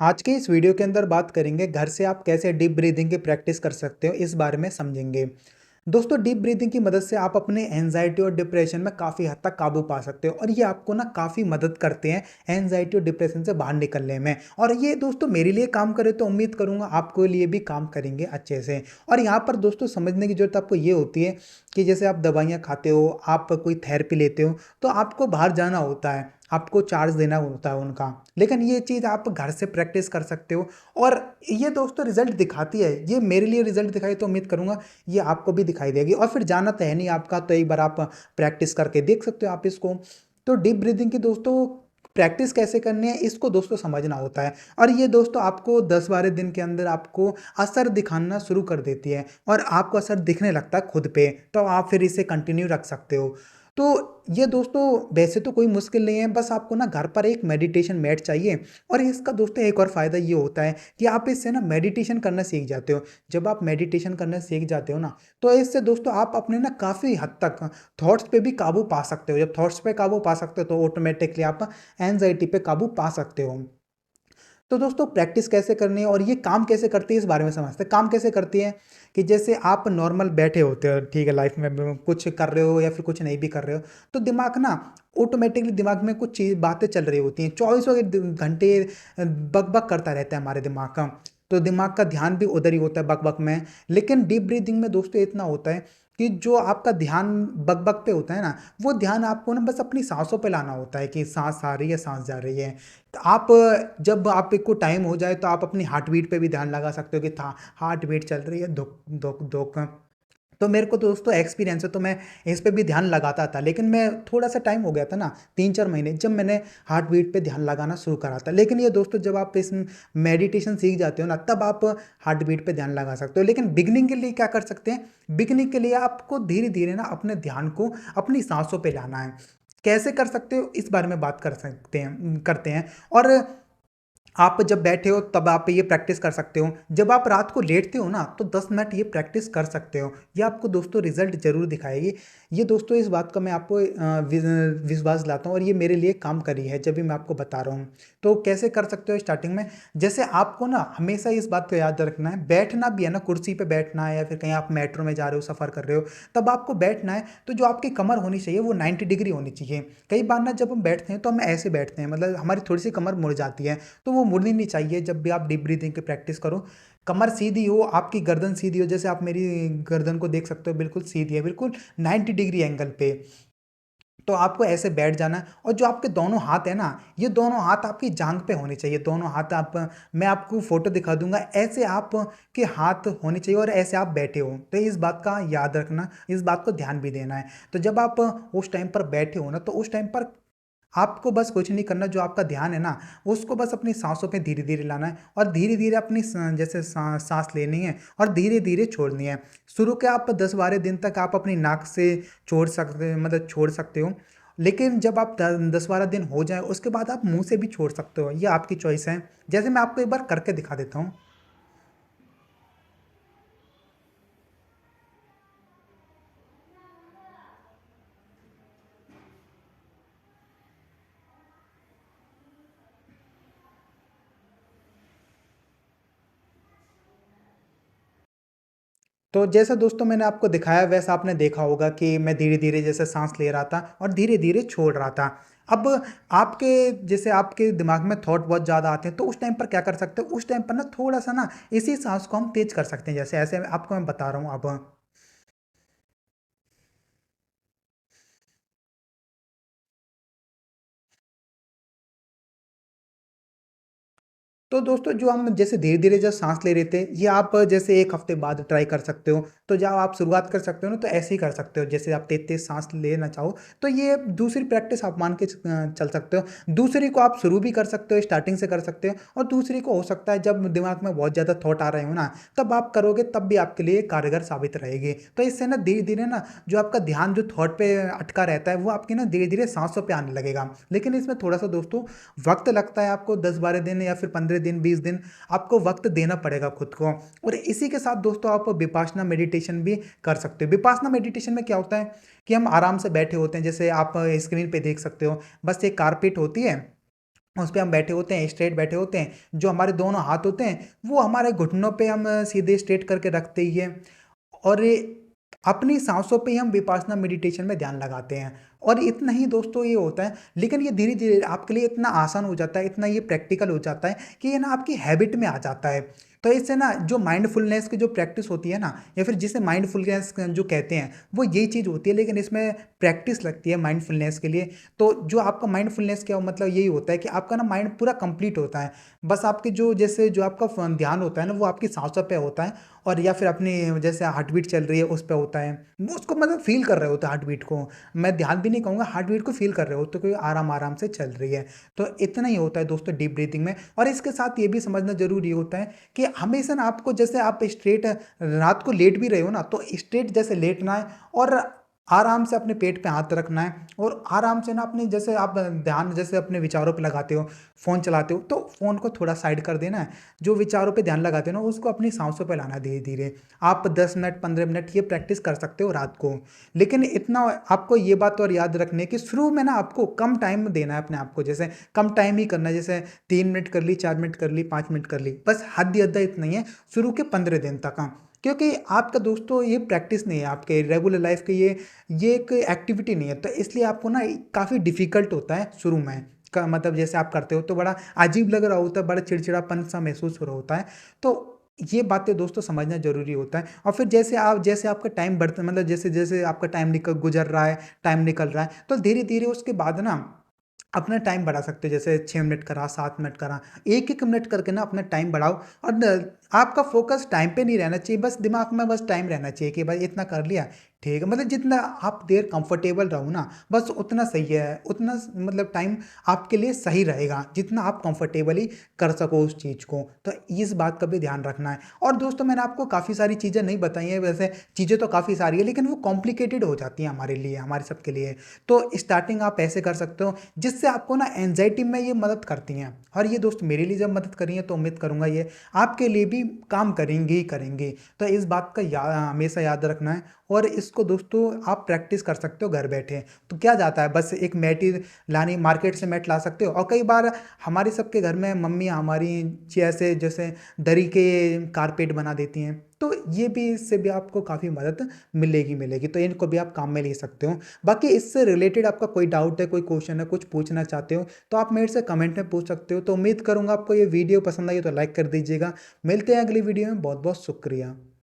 आज के इस वीडियो के अंदर बात करेंगे घर से आप कैसे डीप ब्रीदिंग की प्रैक्टिस कर सकते हो इस बारे में समझेंगे। दोस्तों डीप ब्रीदिंग की मदद से आप अपने एंजाइटी और डिप्रेशन में काफ़ी हद तक काबू पा सकते हो और ये आपको ना काफ़ी मदद करते हैं एंजाइटी और डिप्रेशन से बाहर निकलने में। और ये दोस्तों मेरे लिए काम करे तो उम्मीद करूंगा आपके लिए भी काम करेंगे अच्छे से। और यहाँ पर दोस्तों समझने की जरूरत आपको ये होती है कि जैसे आप दवाइयाँ खाते हो, आप कोई थेरेपी लेते हो, तो आपको बाहर जाना होता है, आपको चार्ज देना होता है उनका। लेकिन ये चीज़ आप घर से प्रैक्टिस कर सकते हो और ये दोस्तों रिजल्ट दिखाती है। ये मेरे लिए रिजल्ट दिखाई तो उम्मीद करूंगा ये आपको भी दिखाई देगी। और फिर जाना तो है नहीं आपका, तो एक बार आप प्रैक्टिस करके देख सकते हो आप इसको। तो डीप ब्रीदिंग की दोस्तों प्रैक्टिस कैसे करनी है इसको दोस्तों समझना होता है। और ये दोस्तों आपको 10-12 दिन के अंदर आपको असर दिखाना शुरू कर देती है और आपको असर दिखने लगता है खुद पे, तो आप फिर इसे कंटिन्यू रख सकते हो। तो ये दोस्तों वैसे तो कोई मुश्किल नहीं है, बस आपको ना घर पर एक मेडिटेशन मैट चाहिए। और इसका दोस्तों एक और फ़ायदा ये होता है कि आप इससे ना मेडिटेशन करना सीख जाते हो। जब आप मेडिटेशन करना सीख जाते हो ना, तो इससे दोस्तों आप अपने ना काफ़ी हद तक थॉट्स पे भी काबू पा सकते हो। जब थॉट्स पे काबू पा सकते हो तो ऑटोमेटिकली आप एंजाइटी पे काबू पा सकते हो। तो दोस्तों प्रैक्टिस कैसे करनी है और ये काम कैसे करती है इस बारे में समझते हैं। काम कैसे करती है कि जैसे आप नॉर्मल बैठे होते हो, ठीक है, लाइफ में कुछ कर रहे हो या फिर कुछ नहीं भी कर रहे हो, तो दिमाग ना ऑटोमेटिकली दिमाग में कुछ चीज़ बातें चल रही होती हैं, चौबीसों घंटे बक बक करता रहता है हमारे दिमाग का। तो दिमाग का ध्यान भी उधर ही होता है बक बक में। लेकिन डीप ब्रीदिंग में दोस्तों इतना होता है कि जो आपका ध्यान बक बक पे होता है ना, वो ध्यान आपको ना बस अपनी सांसों पे लाना होता है कि सांस आ रही है, सांस जा रही है। तो आप जब आपको टाइम हो जाए तो आप अपनी हार्ट बीट पे भी ध्यान लगा सकते हो कि था हार्ट बीट चल रही है, धुक धुक धुक। तो मेरे को दोस्तों एक्सपीरियंस है, तो मैं इस पे भी ध्यान लगाता था। लेकिन मैं थोड़ा सा टाइम हो गया था ना, 3-4 महीने, जब मैंने हार्ट बीट पे ध्यान लगाना शुरू करा था। लेकिन ये दोस्तों जब आप इस मेडिटेशन सीख जाते हो ना, तब आप हार्ट बीट पे ध्यान लगा सकते हो। लेकिन बिगनिंग के लिए क्या कर सकते हैं, बिगनिंग के लिए आपको धीरे धीरे ना अपने ध्यान को अपनी सांसों पे लाना है। कैसे कर सकते हो इस बारे में बात कर सकते हैं करते हैं। और आप जब बैठे हो तब आप ये प्रैक्टिस कर सकते हो। जब आप रात को लेटते हो ना, तो 10 मिनट ये प्रैक्टिस कर सकते हो। ये आपको दोस्तों रिजल्ट ज़रूर दिखाएगी। ये दोस्तों इस बात का मैं आपको विश्वास दिलाता हूँ और ये मेरे लिए काम करी है जब भी मैं आपको बता रहा हूँ। तो कैसे कर सकते हो स्टार्टिंग में, जैसे आपको ना हमेशा इस बात को याद रखना है, बैठना भी है ना, कुर्सी पे बैठना है या फिर कहीं आप मेट्रो में जा रहे हो, सफ़र कर रहे हो, तब आपको बैठना है। तो जो आपकी कमर होनी चाहिए वो 90 डिग्री होनी चाहिए। कई बार ना जब हम बैठते हैं तो हम ऐसे बैठते हैं, मतलब हमारी थोड़ी सी कमर मुड़ जाती है, तो वो मुड़नी नहीं चाहिए। जब भी आप डीप ब्रीथिंग की प्रैक्टिस करो, कमर सीधी हो, आपकी गर्दन सीधी हो, जैसे आप मेरी गर्दन को देख सकते हो, बिल्कुल सीधी है, बिल्कुल 90 डिग्री एंगल पे। तो आपको ऐसे बैठ जाना है और जो आपके दोनों हाथ है ना, ये दोनों हाथ आपकी जांघ पे होने चाहिए। दोनों हाथ आप, मैं आपको फोटो दिखा दूंगा, ऐसे आप के हाथ होने चाहिए और ऐसे आप बैठे हो। तो इस बात का याद रखना, इस बात को ध्यान भी देना है। तो जब आप उस टाइम पर बैठे हो ना, तो उस टाइम पर आपको बस कुछ नहीं करना, जो आपका ध्यान है ना, उसको बस अपनी सांसों पे धीरे धीरे लाना है और धीरे धीरे अपनी जैसे सांस लेनी है और धीरे धीरे छोड़नी है। शुरू के आप 10-12 दिन तक आप अपनी नाक से छोड़ सकते, मतलब छोड़ सकते हो। लेकिन जब आप 10-12 दिन हो जाए उसके बाद आप मुंह से भी छोड़ सकते हो, ये आपकी चॉइस है। जैसे मैं आपको एक बार करके दिखा देता हूँ। तो जैसा दोस्तों मैंने आपको दिखाया वैसा आपने देखा होगा कि मैं धीरे-धीरे जैसे साँस ले रहा था और धीरे-धीरे छोड़ रहा था। अब आपके जैसे आपके दिमाग में थॉट बहुत ज़्यादा आते हैं, तो उस टाइम पर क्या कर सकते हो, उस टाइम पर ना थोड़ा-सा ना इसी साँस को हम तेज़ कर सकते हैं। जैसे ऐसे आपको मैं बता रहा हूँ अब। तो दोस्तों जो हम जैसे धीरे-धीरे जो साँस ले रहे थे, ये आप जैसे 1 हफ्ते बाद ट्राई कर सकते हो। तो जब आप शुरुआत कर सकते हो ना, तो ऐसे ही कर सकते हो। जैसे आप तेज़-तेज़ साँस लेना चाहो, तो ये दूसरी प्रैक्टिस आप मान के चल सकते हो। दूसरी को आप शुरू भी कर सकते हो, स्टार्टिंग से कर सकते हो। और दूसरी को हो सकता है जब दिमाग में बहुत ज़्यादा थॉट आ रहे हो ना, तब आप करोगे, तब भी आपके लिए कारगर साबित रहेगी। तो इससे ना धीरे-धीरे ना जो आपका ध्यान जो थॉट पे अटका रहता है, वो आपकी ना धीरे-धीरे साँसों पे आने लगेगा। लेकिन इसमें थोड़ा-सा दोस्तों वक़्त लगता है, आपको 10-12 दिन या फिर 15 दिन, 20 दिन आपको वक़्त देना पड़ेगा खुद को। और इसी के साथ दोस्तों आप विपाशना मेडिटेशन भी कर सकते हो। विपाशना मेडिटेशन में क्या होता है कि हम आराम से बैठे होते हैं, जैसे आप स्क्रीन पे देख सकते हो, बस एक कारपेट होती है उस पे हम बैठे होते हैं, स्ट्रेट बैठे होते हैं, जो हमारे दोनों हाथ होते हैं वो हमारे घुटनों पे हम सीधे स्ट्रेट करके रखते ही हैं और अपनी सांसों पे ही हम विपासना मेडिटेशन में ध्यान लगाते हैं। और इतना ही दोस्तों ये होता है, लेकिन ये धीरे धीरे आपके लिए इतना आसान हो जाता है, इतना ये प्रैक्टिकल हो जाता है कि ये ना आपकी हैबिट में आ जाता है। तो इससे ना जो माइंडफुलनेस की जो प्रैक्टिस होती है ना, या फिर जिसे माइंडफुलनेस जो कहते हैं, वो यही चीज़ होती है, लेकिन इसमें प्रैक्टिस लगती है माइंडफुलनेस के लिए। तो जो आपका माइंडफुलनेस क्या मतलब यही होता है कि आपका ना माइंड पूरा कंप्लीट होता है। बस आपके जो जैसे जो आपका ध्यान होता है ना, वो आपकी सांसों पे होता है और या फिर अपनी जैसे हार्ट बीट चल रही है उस पे होता है। वो उसको मतलब फ़ील कर रहे होते हैं हार्ट बीट को। मैं ध्यान भी नहीं कहूँगा, हार्ट बीट को फ़ील कर रहे होते हो कि आराम-आराम से चल रही है। तो इतना ही होता है दोस्तों डीप ब्रीथिंग में। और इसके साथ ये भी समझना ज़रूरी होता है कि हमेशा ना आपको जैसे आप स्ट्रेट रात को लेट भी रहे हो ना, तो स्ट्रेट जैसे लेटना है और आराम से अपने पेट पे हाथ रखना है और आराम से ना अपनी जैसे आप ध्यान जैसे अपने विचारों पे लगाते हो, फ़ोन चलाते हो, तो फ़ोन को थोड़ा साइड कर देना है। जो विचारों पे ध्यान लगाते हो ना, उसको अपनी साँसों पे लाना है धीरे-धीरे। आप 10 मिनट, 15 मिनट ये प्रैक्टिस कर सकते हो रात को। लेकिन इतना आपको ये बात और याद रखनी है कि शुरू में ना आपको कम टाइम देना है अपने आप को, जैसे कम टाइम ही करना है, जैसे 3 मिनट कर ली, 4 मिनट कर ली, 5 मिनट कर ली। बस हद ही हद इतना ही है शुरू के 15 दिन तक। हाँ, क्योंकि आपका दोस्तों ये प्रैक्टिस नहीं है आपके रेगुलर लाइफ़ के, ये एक एक्टिविटी नहीं है, तो इसलिए आपको ना काफ़ी डिफ़िकल्ट होता है शुरू में। का मतलब जैसे आप करते हो तो बड़ा अजीब लग रहा होता है, बड़ा चिड़चिड़ापन-सा महसूस हो रहा होता है। तो ये बातें दोस्तों समझना ज़रूरी होता है। और फिर जैसे आपका टाइम बढ़ता मतलब जैसे-जैसे आपका टाइम गुज़र रहा है, टाइम निकल रहा है, तो धीरे-धीरे उसके बाद ना अपना टाइम बढ़ा सकते हो। जैसे 6 मिनट करा, 7 मिनट करा, 1-1 मिनट करके ना अपना टाइम बढ़ाओ। और आपका फ़ोकस टाइम पे नहीं रहना चाहिए, बस दिमाग में बस टाइम रहना चाहिए कि भाई इतना कर लिया, ठीक है। मतलब जितना आप देर कंफर्टेबल रहो ना, बस उतना सही है, उतना मतलब टाइम आपके लिए सही रहेगा, जितना आप कंफर्टेबली कर सको उस चीज़ को। तो इस बात का भी ध्यान रखना है। और दोस्तों मैंने आपको काफ़ी सारी चीज़ें नहीं बताई हैं, वैसे चीज़ें तो काफ़ी सारी है, लेकिन वो कॉम्प्लिकेटेड हो जाती हैं हमारे लिए, हमारे सबके लिए। तो स्टार्टिंग आप ऐसे कर सकते हो जिससे आपको ना एंग्जायटी में ये मदद करती हैं। और ये दोस्त मेरे लिए जब मदद करी है, तो उम्मीद करूँगा ये आपके लिए भी काम करेंगी ही करेंगी। तो इस बात का हमेशा याद रखना है। और इसको दोस्तों आप प्रैक्टिस कर सकते हो घर बैठे। तो क्या जाता है, बस एक मैट ही लानी, मार्केट से मैट ला सकते हो। और कई बार हमारे सबके घर में मम्मी हमारी जैसे जैसे दरी के कारपेट बना देती हैं। तो ये भी इससे भी आपको काफ़ी मदद मिलेगी। तो इनको भी आप काम में ले सकते हो। बाकी इससे रिलेटेड आपका कोई डाउट है, कोई क्वेश्चन है, कुछ पूछना चाहते हो, तो आप मेरे से कमेंट में पूछ सकते हो। तो उम्मीद करूँगा आपको ये वीडियो पसंद आई हो तो लाइक कर दीजिएगा। मिलते हैं अगली वीडियो में। बहुत बहुत शुक्रिया।